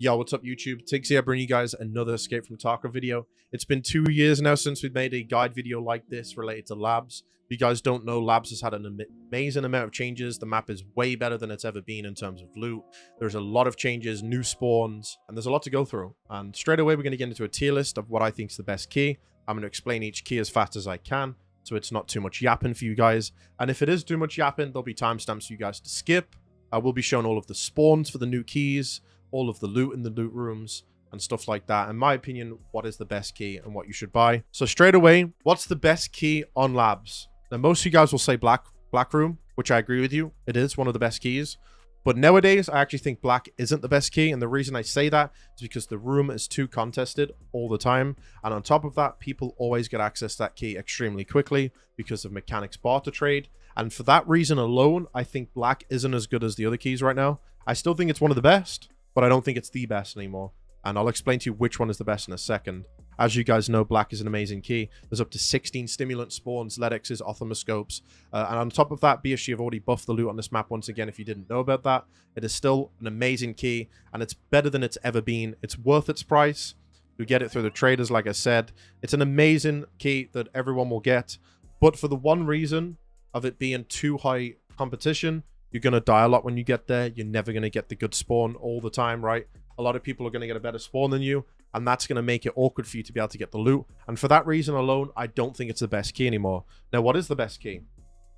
Yo, what's up YouTube? Tigz here, bringing you guys another Escape from Tarkov video. It's been 2 years now since we've made a guide video like this related to labs. If you guys don't know, labs has had an amazing amount of changes. The map is way better than it's ever been in terms of loot. There's a lot of changes, new spawns, and there's a lot to go through. And straight away, we're going to get into a tier list of what I think is the best key. I'm going to explain each key as fast as I can, so it's not too much yapping for you guys. And if it is too much yapping, there'll be timestamps for you guys to skip. I will be showing all of the spawns for the new keys, all of the loot in the loot rooms and stuff like that. In my opinion, what is the best key and what you should buy. So straight away, what's the best key on labs? Now, most of you guys will say black room, which I agree with you. It is one of the best keys. But nowadays, I actually think black isn't the best key. And the reason I say that is because the room is too contested all the time. And on top of that, people always get access to that key extremely quickly because of mechanics barter trade. And for that reason alone, I think black isn't as good as the other keys right now. I still think it's one of the best, but I don't think it's the best anymore. And I'll explain to you which one is the best in a second. As you guys know, black is an amazing key. There's up to 16 stimulant spawns, Ledexes, ophthalmoscopes. And on top of that, BSG have already buffed the loot on this map once again. If you didn't know about that, it is still an amazing key. And it's better than it's ever been. It's worth its price. You get it through the traders, like I said. It's an amazing key that everyone will get. But for the one reason of it being too high competition, you're going to die a lot when you get there. You're never going to get the good spawn all the time, right? A lot of people are going to get a better spawn than you, and that's going to make it awkward for you to be able to get the loot. And for that reason alone, I don't think it's the best key anymore. Now, what is the best key?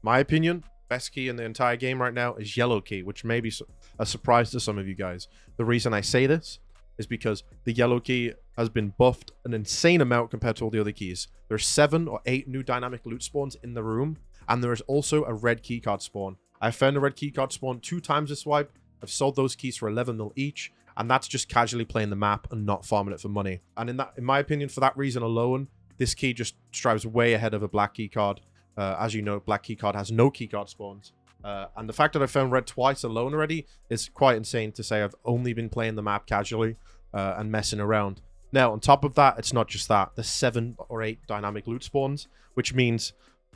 My opinion, best key in the entire game right now is yellow key, which may be a surprise to some of you guys. The reason I say this is because the yellow key has been buffed an insane amount compared to all the other keys. There's 7 or 8 new dynamic loot spawns in the room, and there is also a red keycard spawn. I found a red keycard spawn 2 times this swipe. I've sold those keys for 11 mil each, and that's just casually playing the map and not farming it for money. And in my opinion, for that reason alone, this key just strives way ahead of a black keycard. As you know, black keycard has no keycard spawns. And the fact that I found red twice alone already is quite insane to say. I've only been playing the map casually and messing around. Now, on top of that, it's not just that. There's 7 or 8 dynamic loot spawns, which means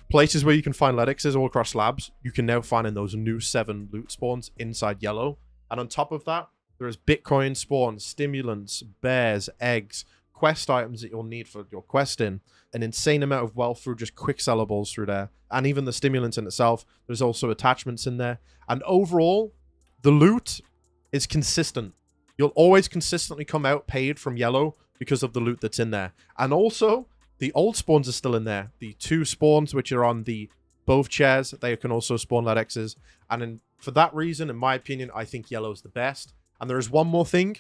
places where you can find Ledexes all across labs, you can now find in those new 7 loot spawns inside yellow. And on top of that, there's Bitcoin spawns, stimulants, bears, eggs, quest items that you'll need for your questing. An insane amount of wealth through just quick sellables through there. And even the stimulants in itself, there's also attachments in there. And overall, the loot is consistent. You'll always consistently come out paid from yellow because of the loot that's in there. And also, the old spawns are still in there. The 2 spawns, which are on the both chairs, they can also spawn Ledexes. And for that reason, in my opinion, I think yellow is the best. And there is one more thing.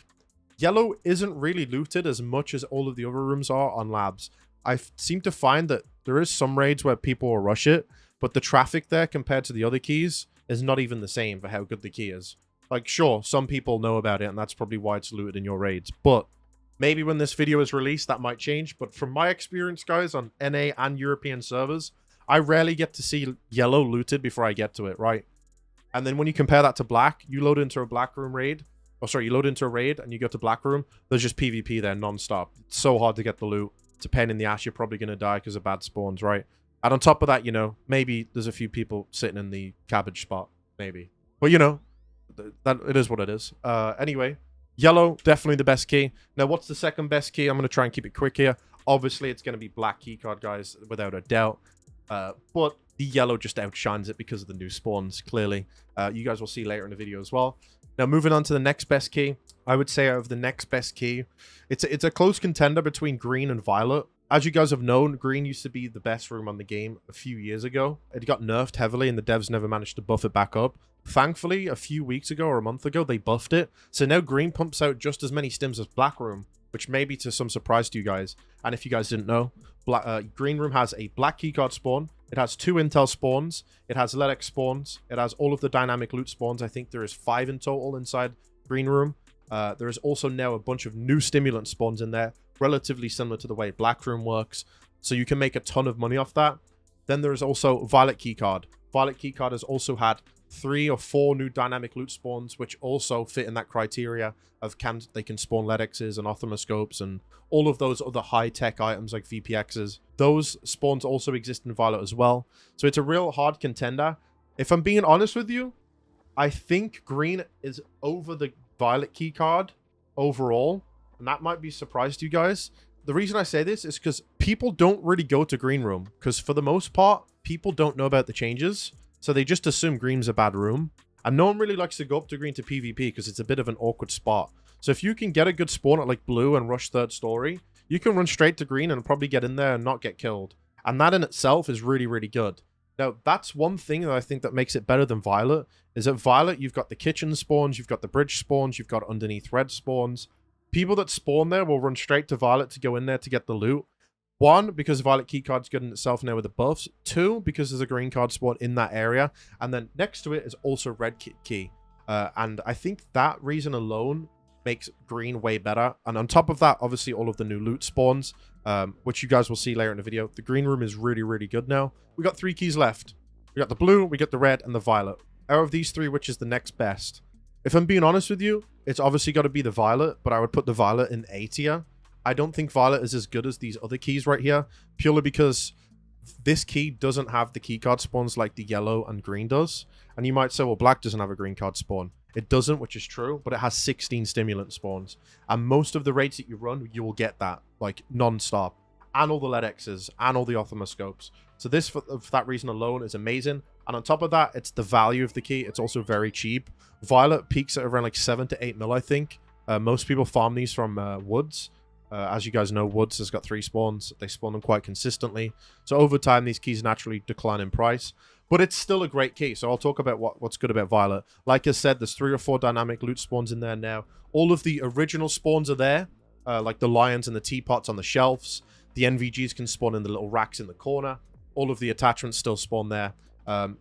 Yellow isn't really looted as much as all of the other rooms are on labs. I seem to find that there is some raids where people will rush it, but the traffic there compared to the other keys is not even the same for how good the key is. Like, sure, some people know about it, and that's probably why it's looted in your raids. But maybe when this video is released, that might change. But from my experience, guys, on NA and European servers, I rarely get to see yellow looted before I get to it, right? And then when you compare that to black, you load into a black room raid. Oh, sorry, you load into a raid and you go to black room. There's just PvP there non-stop. It's so hard to get the loot. It's a pain in the ass. You're probably going to die because of bad spawns, right? And on top of that, you know, maybe there's a few people sitting in the cabbage spot. Maybe. But, you know, that it is what it is. Anyway, yellow, definitely the best key. Now, what's the second best key? I'm going to try and keep it quick here. Obviously, it's going to be black keycard, guys, without a doubt. But the yellow just outshines it because of the new spawns, clearly. You guys will see later in the video as well. Now, moving on to the next best key, I would say out of the next best key, it's a close contender between green and violet. As you guys have known, green used to be the best room on the game a few years ago. It got nerfed heavily and the devs never managed to buff it back up. Thankfully, a few weeks ago or a month ago, they buffed it. So now green pumps out just as many stims as black room, which may be to some surprise to you guys. And if you guys didn't know, green room has a black keycard spawn. It has 2 intel spawns. It has Ledex spawns. It has all of the dynamic loot spawns. I think there is 5 in total inside green room. There is also now a bunch of new stimulant spawns in there, relatively similar to the way black room works. So you can make a ton of money off that. Then there is also violet keycard. Violet keycard has also had 3 or 4 new dynamic loot spawns, which also fit in that criteria of they can spawn Ledexes and ophthalmoscopes and all of those other high-tech items like VPXs. Those spawns also exist in Violet as well. So it's a real hard contender. If I'm being honest with you, I think green is over the Violet keycard overall, and that might be a surprise to you guys. The reason I say this is because people don't really go to green room, because for the most part, people don't know about the changes, so they just assume green's a bad room. And no one really likes to go up to green to PvP because it's a bit of an awkward spot. So if you can get a good spawn at like blue and rush third story, you can run straight to green and probably get in there and not get killed. And that in itself is really, really good. Now, that's one thing that I think that makes it better than Violet, is at Violet, you've got the kitchen spawns, you've got the bridge spawns, you've got underneath red spawns. People that spawn there will run straight to Violet to go in there to get the loot. One, because Violet keycard's good in itself now with the buffs. Two, because there's a green card spawn in that area. And then next to it is also red key. And I think that reason alone makes green way better. And on top of that, obviously all of the new loot spawns, which you guys will see later in the video. The green room is really, really good now. We got 3 keys left. We got the blue, we got the red, and the violet. Out of these 3, which is the next best? If I'm being honest with you, it's obviously got to be the violet, but I would put the violet in A tier. I don't think violet is as good as these other keys right here, purely because this key doesn't have the keycard spawns like the yellow and green does. And you might say, well, black doesn't have a green card spawn. It doesn't, which is true, but it has 16 stimulant spawns. And most of the raids that you run, you will get that, like, non-stop. And all the LED X's, and all the ophthalmoscopes. So this, for that reason alone, is amazing. And on top of that, it's the value of the key. It's also very cheap. Violet peaks at around like 7 to 8 mil, I think. Most people farm these from Woods. As you guys know, Woods has got 3 spawns. They spawn them quite consistently. So over time, these keys naturally decline in price. But it's still a great key. So I'll talk about what's good about Violet. Like I said, there's 3 or 4 dynamic loot spawns in there now. All of the original spawns are there. Like the lions and the teapots on the shelves. The NVGs can spawn in the little racks in the corner. All of the attachments still spawn there.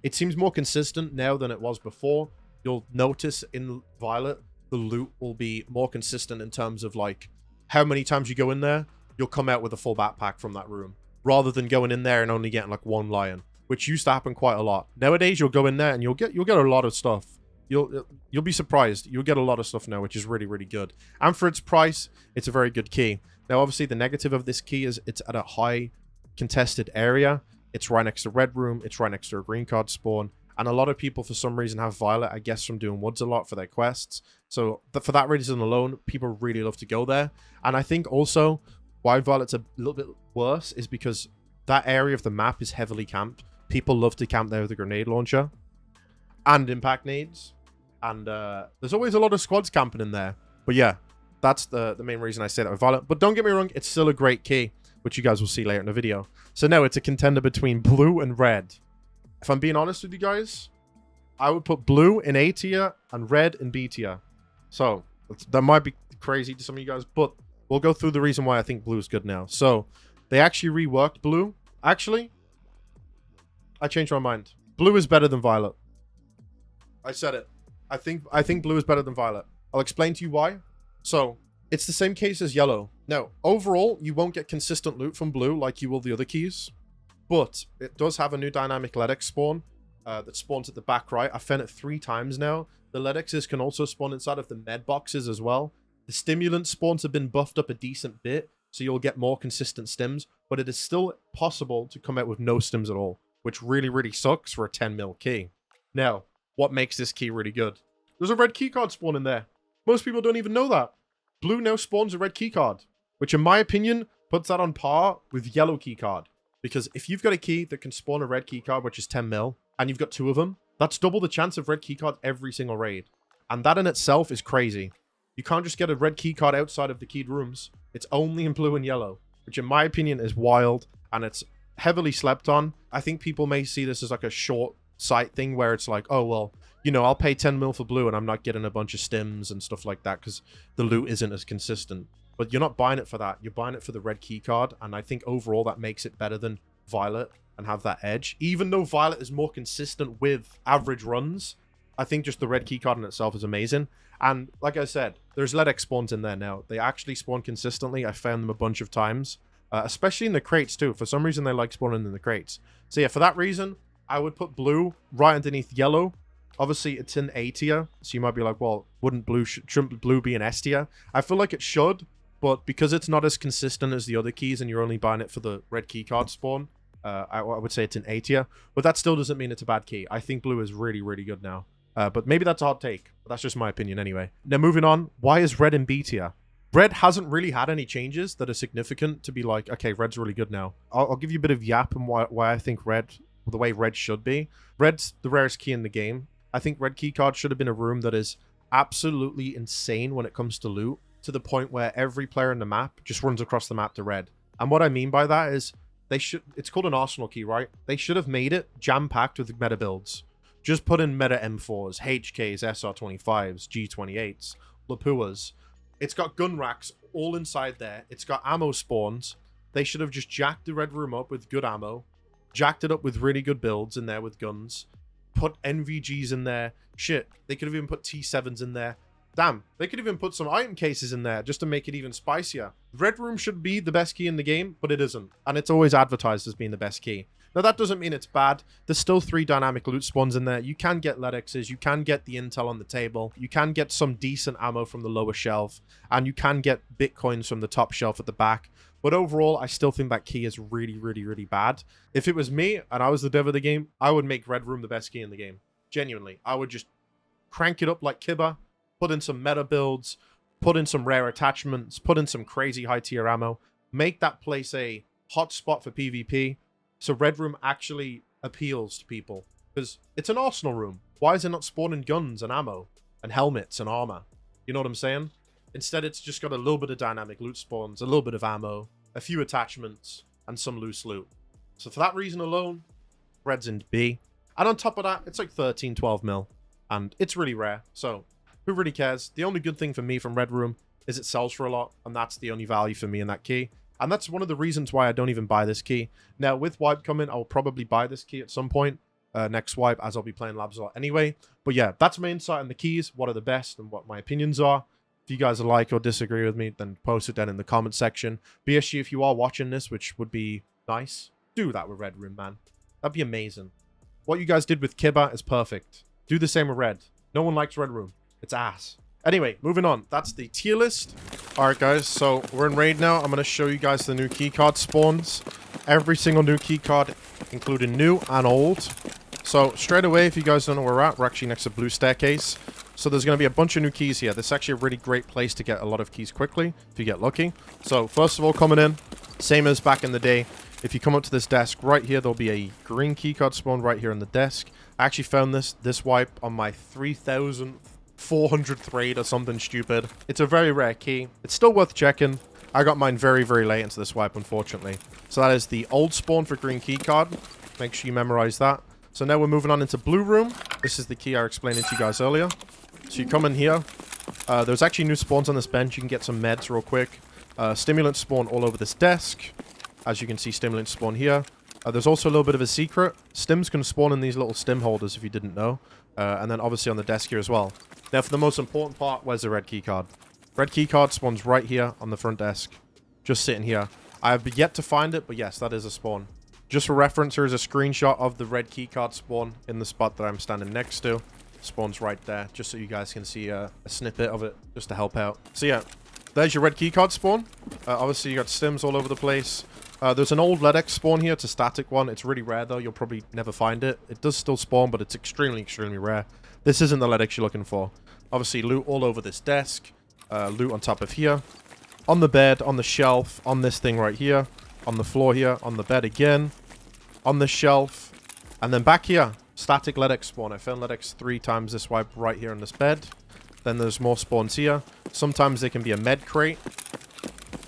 It seems more consistent now than it was before. You'll notice in Violet, the loot will be more consistent in terms of like how many times you go in there, you'll come out with a full backpack from that room, rather than going in there and only getting like 1 lion, which used to happen quite a lot. Nowadays, you'll go in there and you'll get a lot of stuff. You'll be surprised. You'll get a lot of stuff now, which is really, really good. And for its price, it's a very good key. Now, obviously, the negative of this key is it's at a high contested area. It's right next to red room. It's right next to a green card spawn. And a lot of people, for some reason, have Violet, I guess, from doing Woods a lot for their quests. So for that reason alone, people really love to go there. And I think also why Violet's a little bit worse is because that area of the map is heavily camped. People love to camp there with a grenade launcher and impact nades. And there's always a lot of squads camping in there. But yeah, that's the main reason I say that with Violet. But don't get me wrong, it's still a great key, which you guys will see later in the video. So now it's a contender between blue and red. If I'm being honest with you guys, I would put blue in A tier and red in B tier. So that might be crazy to some of you guys, but we'll go through the reason why I think blue is good now. So they actually reworked blue. Actually, I changed my mind. Blue is better than violet. I said it. I think blue is better than violet. I'll explain to you why. So it's the same case as yellow. Now, overall, you won't get consistent loot from blue like you will the other keys. But it does have a new dynamic LEDX spawn that spawns at the back right. I've found it 3 times now. The LEDXs can also spawn inside of the med boxes as well. The stimulant spawns have been buffed up a decent bit, so you'll get more consistent stims. But it is still possible to come out with no stims at all, which really, really sucks for a 10 mil key. Now, what makes this key really good? There's a red keycard spawn in there. Most people don't even know that. Blue now spawns a red keycard, which in my opinion puts that on par with yellow keycard. Because if you've got a key that can spawn a red keycard, which is 10 mil, and you've got 2 of them, that's double the chance of red keycard every single raid. And that in itself is crazy. You can't just get a red keycard outside of the keyed rooms. It's only in blue and yellow, which in my opinion is wild, and it's heavily slept on. I think people may see this as like a short sight thing where it's like, oh, well, you know, I'll pay 10 mil for blue and I'm not getting a bunch of stims and stuff like that because the loot isn't as consistent. But you're not buying it for that. You're buying it for the red keycard, and I think overall that makes it better than violet and have that edge. Even though violet is more consistent with average runs, I think just the red keycard in itself is amazing. And like I said, there's LEDX spawns in there now. They actually spawn consistently. I found them a bunch of times, especially in the crates too. For some reason, they like spawning in the crates. So yeah, for that reason, I would put blue right underneath yellow. Obviously, it's in A tier, so you might be like, well, shouldn't blue be in S tier? I feel like it should, but because it's not as consistent as the other keys and you're only buying it for the red keycard spawn, I would say it's in A tier. But that still doesn't mean it's a bad key. I think blue is really, really good now. But maybe that's a hot take. That's just my opinion anyway. Now moving on, why is red in B tier? Red hasn't really had any changes that are significant to be like, okay, red's really good now. I'll give you a bit of yap and why I think red, the way red should be. Red's the rarest key in the game. I think red keycard should have been a room that is absolutely insane when it comes to loot, to the point where every player in the map just runs across the map to red. And what I mean by that is it's called an arsenal key, right? They should have made it jam-packed with meta builds. Just put in meta M4s, HKs, SR25s, G28s, Lapuas. It's got gun racks all inside there. It's got ammo spawns. They should have just jacked the red room up with good ammo, jacked it up with really good builds in there with guns, put NVGs in there. Shit, they could have even put T7s in there. Damn, they could even put some item cases in there just to make it even spicier. Red room should be the best key in the game, but it isn't. And it's always advertised as being the best key. Now, that doesn't mean it's bad. There's still 3 dynamic loot spawns in there. You can get LEDXs. You can get the intel on the table. You can get some decent ammo from the lower shelf. And you can get bitcoins from the top shelf at the back. But overall, I still think that key is really, really, really bad. If it was me and I was the dev of the game, I would make red room the best key in the game. Genuinely. I would just crank it up like Kibba, put in some meta builds, put in some rare attachments, put in some crazy high tier ammo, make that place a hot spot for PvP. So red room actually appeals to people. Because it's an arsenal room. Why is it not spawning guns and ammo and helmets and armor? You know what I'm saying? Instead, it's just got a little bit of dynamic loot spawns, a little bit of ammo, a few attachments, and some loose loot. So for that reason alone, red's in B. And on top of that, it's like 13, 12 mil. And it's really rare. So who really cares? The only good thing for me from red room is it sells for a lot. And that's the only value for me in that key. And that's one of the reasons why I don't even buy this key. Now, with wipe coming, I'll probably buy this key at some point. Next wipe, as I'll be playing labs a lot anyway. But yeah, that's my insight on the keys, what are the best, and what my opinions are. If you guys like or disagree with me, then post it down in the comment section. BSG, if you are watching this, which would be nice, do that with red room, man. That'd be amazing. What you guys did with Kibba is perfect. Do the same with red. No one likes red room. It's ass. Anyway, moving on. That's the tier list. Alright, guys. So, we're in raid now. I'm going to show you guys the new keycard spawns. Every single new keycard, including new and old. So, straight away, if you guys don't know where we're actually next to Blue Staircase. So, there's going to be a bunch of new keys here. This is actually a really great place to get a lot of keys quickly, if you get lucky. So, first of all, coming in, same as back in the day. If you come up to this desk right here, there'll be a green keycard spawn right here on the desk. I actually found this wipe on my 3,400th raid or something stupid. It's a very rare key. It's still worth checking. I got mine very, very late into this wipe, unfortunately. So that is the old spawn for green keycard. Make sure you memorize that. So now we're moving on into blue room. This is the key I explained it to you guys earlier. So you come in here. There's actually new spawns on this bench. You can get some meds real quick. Stimulants spawn all over this desk. As you can see, stimulants spawn here. There's also a little bit of a secret. Stims can spawn in these little stim holders if you didn't know. And then obviously on the desk here as well. Now for the most important part, where's the red keycard? Red keycard spawns right here on the front desk. Just sitting here. I have yet to find it, but yes, that is a spawn. Just for reference, here is a screenshot of the red keycard spawn in the spot that I'm standing next to. Spawns right there, just so you guys can see a snippet of it, just to help out. So yeah, there's your red keycard spawn. Obviously, you got stims all over the place. There's an old LEDX spawn here. It's a static one. It's really rare, though. You'll probably never find it. It does still spawn, but it's extremely, extremely rare. This isn't the LEDX you're looking for. Obviously, loot all over this desk. Loot on top of here. On the bed, on the shelf, on this thing right here. On the floor here, on the bed again. On the shelf. And then back here, static LEDX spawn. I found LEDX 3 times this wipe right here on this bed. Then there's more spawns here. Sometimes they can be a med crate.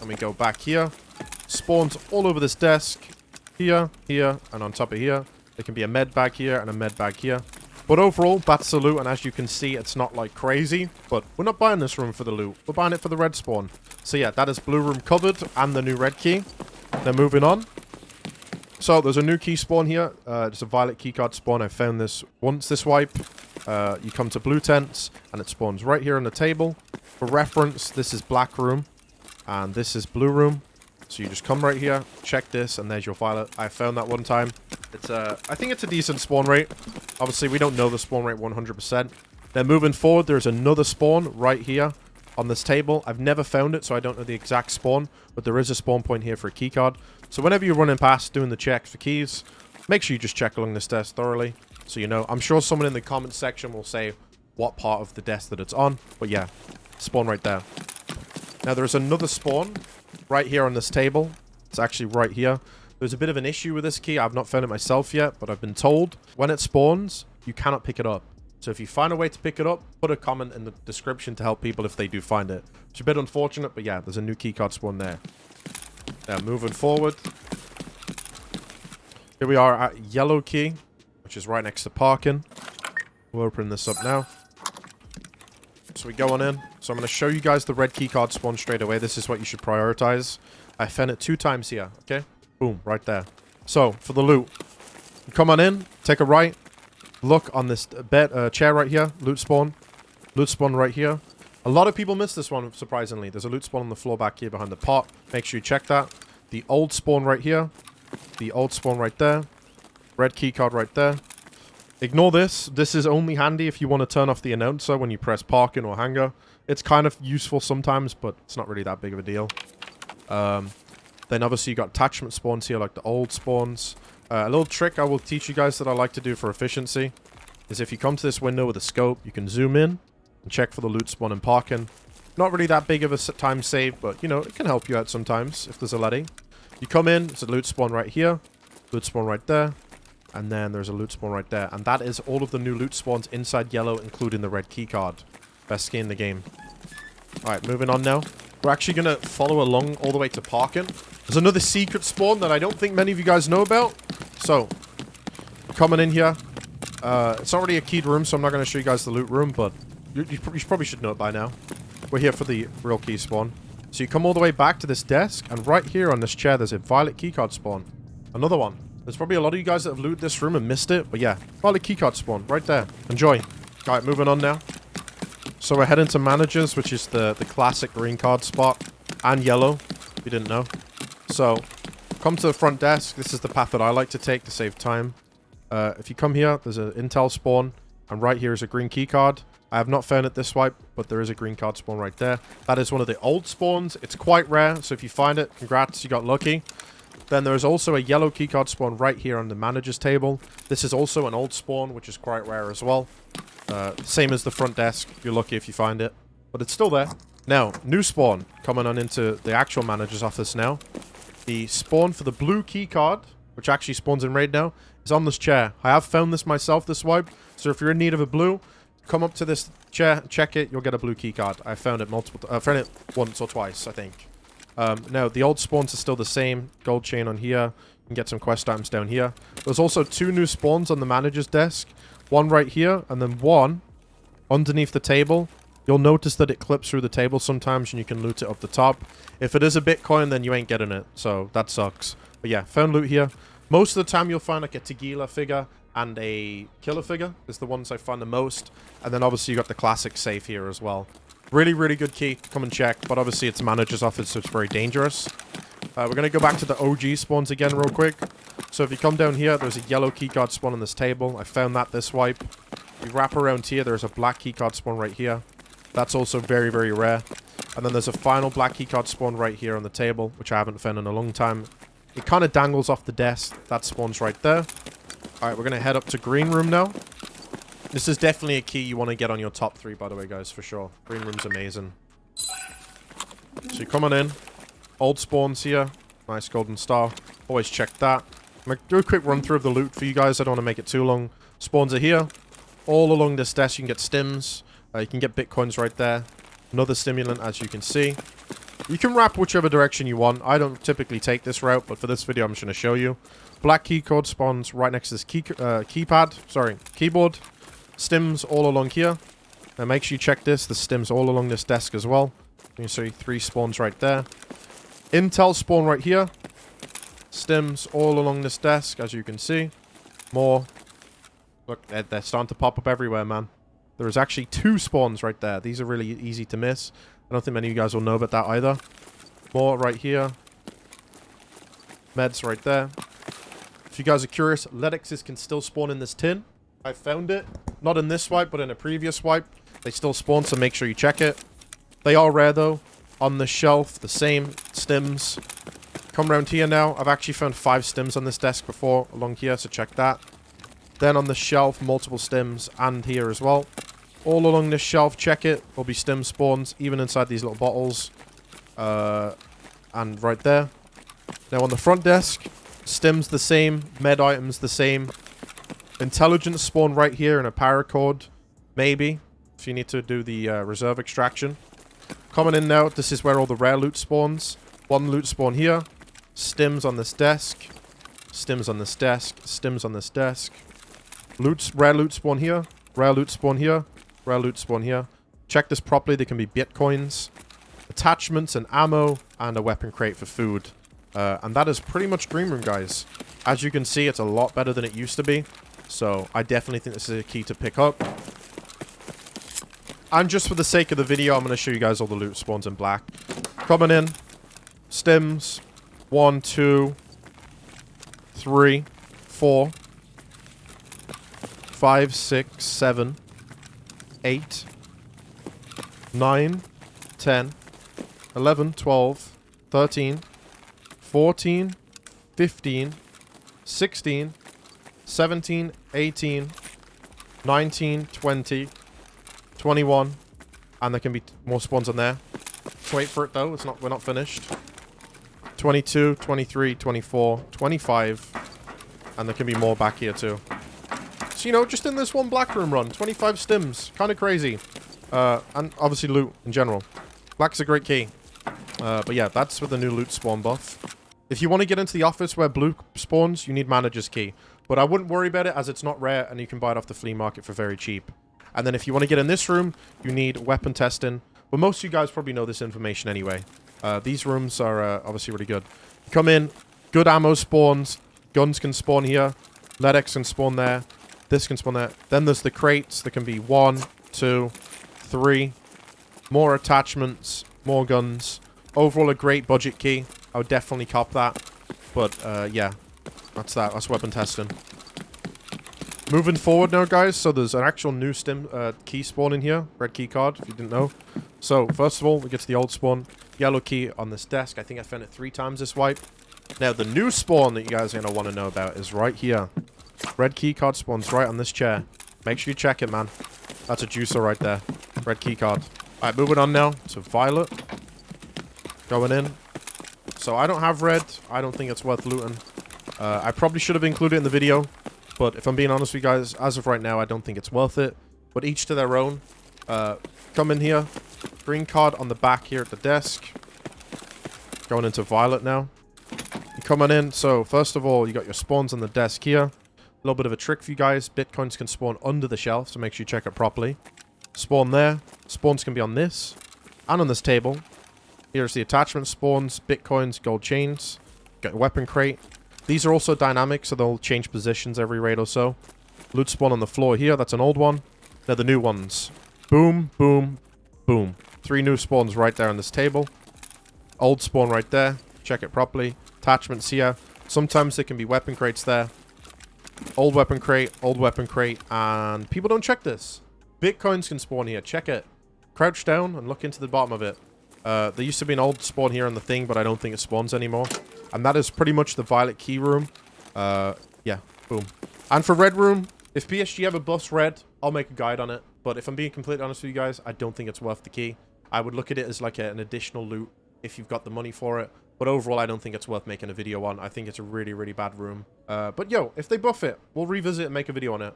And we go back here. Spawns all over this desk. Here, here, and on top of here. There can be a med bag here and a med bag here. But overall, that's the loot, and as you can see, it's not like crazy. But we're not buying this room for the loot. We're buying it for the red spawn. So yeah, that is blue room covered and the new red key. Then moving on. So there's a new key spawn here. It's a violet keycard spawn. I found this once this wipe. You come to blue tents, and it spawns right here on the table. For reference, this is black room, and this is blue room. So you just come right here, check this, and there's your violet. I found that one time. It's I think it's a decent spawn rate. Obviously, we don't know the spawn rate 100%. Then moving forward, there's another spawn right here on this table. I've never found it, so I don't know the exact spawn, but there is a spawn point here for a keycard. So whenever you're running past doing the checks for keys, make sure you just check along this desk thoroughly. So, you know, I'm sure someone in the comment section will say what part of the desk that it's on. But yeah, spawn right there. Now, there's another spawn right here on this table. It's actually right here. There's a bit of an issue with this key. I've not found it myself yet, but I've been told when it spawns, you cannot pick it up. So if you find a way to pick it up, put a comment in the description to help people if they do find it. It's a bit unfortunate, but yeah, there's a new keycard spawn there. Now, moving forward. Here we are at yellow key, which is right next to parking. We'll open this up now. So we go on in. So I'm going to show you guys the red keycard spawn straight away. This is what you should prioritize. I found it 2 times here, okay? Boom, right there. So, for the loot. Come on in, take a right. Look on this chair right here. Loot spawn. Loot spawn right here. A lot of people miss this one, surprisingly. There's a loot spawn on the floor back here behind the pot. Make sure you check that. The old spawn right here. The old spawn right there. Red keycard right there. Ignore this. This is only handy if you want to turn off the announcer when you press parking or hangar. It's kind of useful sometimes, but it's not really that big of a deal. Then obviously you got attachment spawns here like the old spawns. A little trick I will teach you guys that I like to do for efficiency is if you come to this window with a scope, you can zoom in and check for the loot spawn and parking. Not really that big of a time save, but you know, it can help you out sometimes if there's a letty. You come in, it's a loot spawn right here, loot spawn right there, and then there's a loot spawn right there. And that is all of the new loot spawns inside yellow, including the red keycard. Best key in the game. Alright, moving on now. We're actually going to follow along all the way to parking. There's another secret spawn that I don't think many of you guys know about. So, coming in here. It's not really a keyed room, so I'm not going to show you guys the loot room, but you probably should know it by now. We're here for the real key spawn. So you come all the way back to this desk, and right here on this chair, there's a violet keycard spawn. Another one. There's probably a lot of you guys that have looted this room and missed it, but yeah. Violet keycard spawn, right there. Enjoy. Alright, moving on now. So we're heading to managers, which is the classic green card spot. And yellow, if you didn't know. So, come to the front desk. This is the path that I like to take to save time. If you come here, there's an intel spawn. And right here is a green key card. I have not found it this swipe, but there is a green card spawn right there. That is one of the old spawns. It's quite rare, so if you find it, congrats, you got lucky. Then there is also a yellow keycard spawn right here on the manager's table. This is also an old spawn, which is quite rare as well. Same as the front desk. You're lucky if you find it. But it's still there. Now, new spawn. Coming on into the actual manager's office now. The spawn for the blue keycard, which actually spawns in raid now, is on this chair. I have found this myself this wipe. So if you're in need of a blue, come up to this chair, check it, you'll get a blue keycard. I found it found it once or twice, I think. Now, the old spawns are still the same. Gold chain on here. You can get some quest items down here. There's also 2 new spawns on the manager's desk. One right here, and then one underneath the table. You'll notice that it clips through the table sometimes, and you can loot it up the top. If it is a Bitcoin, then you ain't getting it, so that sucks. But yeah, found loot here. Most of the time, you'll find like a Tigz figure and a killer figure is the ones I find the most. And then obviously you got the classic safe here as well. Really, really good key. Come and check. But obviously it's manager's office, so it's very dangerous. We're going to go back to the OG spawns again real quick. So if you come down here, there's a yellow keycard spawn on this table. I found that this wipe. You wrap around here, there's a black keycard spawn right here. That's also very, very rare. And then there's a final black keycard spawn right here on the table, which I haven't found in a long time. It kind of dangles off the desk. That spawns right there. Alright, we're going to head up to green room now. This is definitely a key you want to get on your top 3, by the way, guys, for sure. Green room's amazing. So you come on in. Old spawns here. Nice golden star. Always check that. I'm going to do a quick run through of the loot for you guys. I don't want to make it too long. Spawns are here. All along this desk, you can get stims. You can get bitcoins right there. Another stimulant, as you can see. You can wrap whichever direction you want. I don't typically take this route, but for this video, I'm just going to show you. Black keycard spawns right next to this keyboard. Stims all along here. Now make sure you check this. The stims all along this desk as well. You can see 3 spawns right there. Intel spawn right here. Stims all along this desk, as you can see. More. Look, they're starting to pop up everywhere, man. There is actually 2 spawns right there. These are really easy to miss. I don't think many of you guys will know about that either. More right here. Meds right there. If you guys are curious, Letixes can still spawn in this tin. I found it. Not in this wipe, but in a previous wipe. They still spawn, so make sure you check it. They are rare, though. On the shelf, the same stims. Come around here now. I've actually found 5 stims on this desk before along here, so check that. Then on the shelf, multiple stims, and here as well. All along this shelf, check it. There'll be stim spawns, even inside these little bottles. And right there. Now on the front desk, stims the same, med items the same. Intelligence spawn right here in a paracord, maybe, if you need to do the reserve extraction. Coming in now, this is where all the rare loot spawns. One loot spawn here. Stims on this desk. Stims on this desk. Stims on this desk. Rare loot spawn here. Rare loot spawn here. Rare loot spawn here. Check this properly. They can be bitcoins, attachments, and ammo, and a weapon crate for food. And that is pretty much Green Room, guys. As you can see, it's a lot better than it used to be. So I definitely think this is a key to pick up. And just for the sake of the video, I'm going to show you guys all the loot spawns in black. Coming in. Stims. 1, 2, 3, 4, 5, 6, 7, 8, 9, 10, 11, 12, 13, 14, 15, 16, 17, 18, 19, 20, 21, and there can be more spawns on there. Let's wait for it though, we're not finished. 22, 23, 24, 25, and there can be more back here too. So, you know, just in this one black room run, 25 stims, kind of crazy. And obviously loot in general. Black's a great key. But yeah, that's with the new loot spawn buff. If you want to get into the office where blue spawns, you need manager's key. But I wouldn't worry about it as it's not rare and you can buy it off the flea market for very cheap. And then if you want to get in this room, you need weapon testing. But most of you guys probably know this information anyway. These rooms are obviously really good. You come in, good ammo spawns, guns can spawn here, LEDX can spawn there, this can spawn there. Then there's the crates. There can be 1, 2, 3, more attachments, more guns. Overall, a great budget key. I would definitely cop that. But yeah, that's that. That's weapon testing. Moving forward now, guys. So there's an actual new key spawn in here. Red key card, if you didn't know. So first of all, we get to the old spawn. Yellow key on this desk. I think I found it 3 times this wipe. Now, the new spawn that you guys are going to want to know about is right here. Red key card spawns right on this chair. Make sure you check it, man. That's a juicer right there. Red key card. Alright, moving on now to violet. Going in. So I don't have red. I don't think it's worth looting. I probably should have included it in the video. But if I'm being honest with you guys, as of right now, I don't think it's worth it. But each to their own. Come in here. Green card on the back here at the desk. Going into violet now. You're coming in. So first of all, you got your spawns on the desk here. A little bit of a trick for you guys. Bitcoins can spawn under the shelf, so make sure you check it properly. Spawn there. Spawns can be on this. And on this table. Here's the attachment spawns. Bitcoins, gold chains. Got a weapon crate. These are also dynamic, so they'll change positions every raid or so. Loot spawn on the floor here. That's an old one. Now the new ones. Boom, boom, boom. 3 new spawns right there on this table. Old spawn right there. Check it properly. Attachments here. Sometimes there can be weapon crates there. Old weapon crate, and people don't check this. Bitcoins can spawn here. Check it. Crouch down and look into the bottom of it. There used to be an old spawn here on the thing, but I don't think it spawns anymore. And that is pretty much the violet key room. Yeah, boom. And for red room, if PSG ever buffs red, I'll make a guide on it. But if I'm being completely honest with you guys, I don't think it's worth the key. I would look at it as like an additional loot if you've got the money for it. But overall, I don't think it's worth making a video on. I think it's a really, really bad room. But yo, if they buff it, we'll revisit and make a video on it.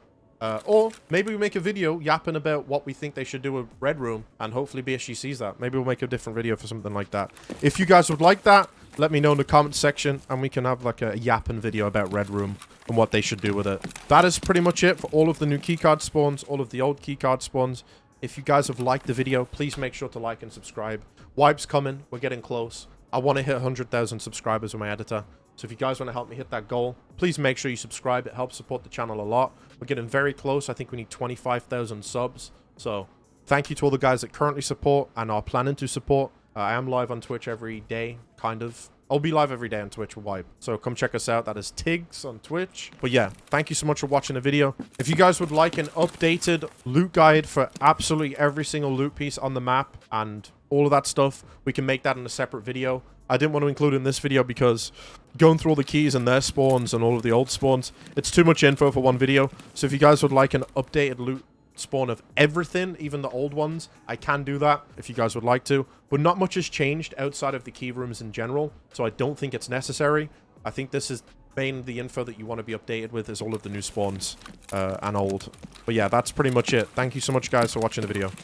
Or maybe we make a video yapping about what we think they should do with Red Room, and hopefully BSG sees that. Maybe we'll make a different video for something like that. If you guys would like that, let me know in the comments section, and we can have like a yapping video about Red Room and what they should do with it. That is pretty much it for all of the new keycard spawns, all of the old keycard spawns. If you guys have liked the video, please make sure to like and subscribe. Wipe's coming. We're getting close. I want to hit 100,000 subscribers with my editor. So if you guys want to help me hit that goal, please make sure you subscribe. It helps support the channel a lot. We're getting very close. I think we need 25,000 subs. So thank you to all the guys that currently support and are planning to support. I am live on Twitch every day, kind of. I'll be live every day on Twitch with Wipe. So come check us out. That is Tigz on Twitch. But yeah, thank you so much for watching the video. If you guys would like an updated loot guide for absolutely every single loot piece on the map and all of that stuff, we can make that in a separate video. I didn't want to include it in this video because going through all the keys and their spawns and all of the old spawns, it's too much info for one video. So if you guys would like an updated loot spawn of everything, even the old ones, I can do that if you guys would like to, but not much has changed outside of the key rooms in general, so I don't think it's necessary. I think this is mainly the info that you want to be updated with, is all of the new spawns and old. But yeah, that's pretty much it. Thank you so much guys for watching the video.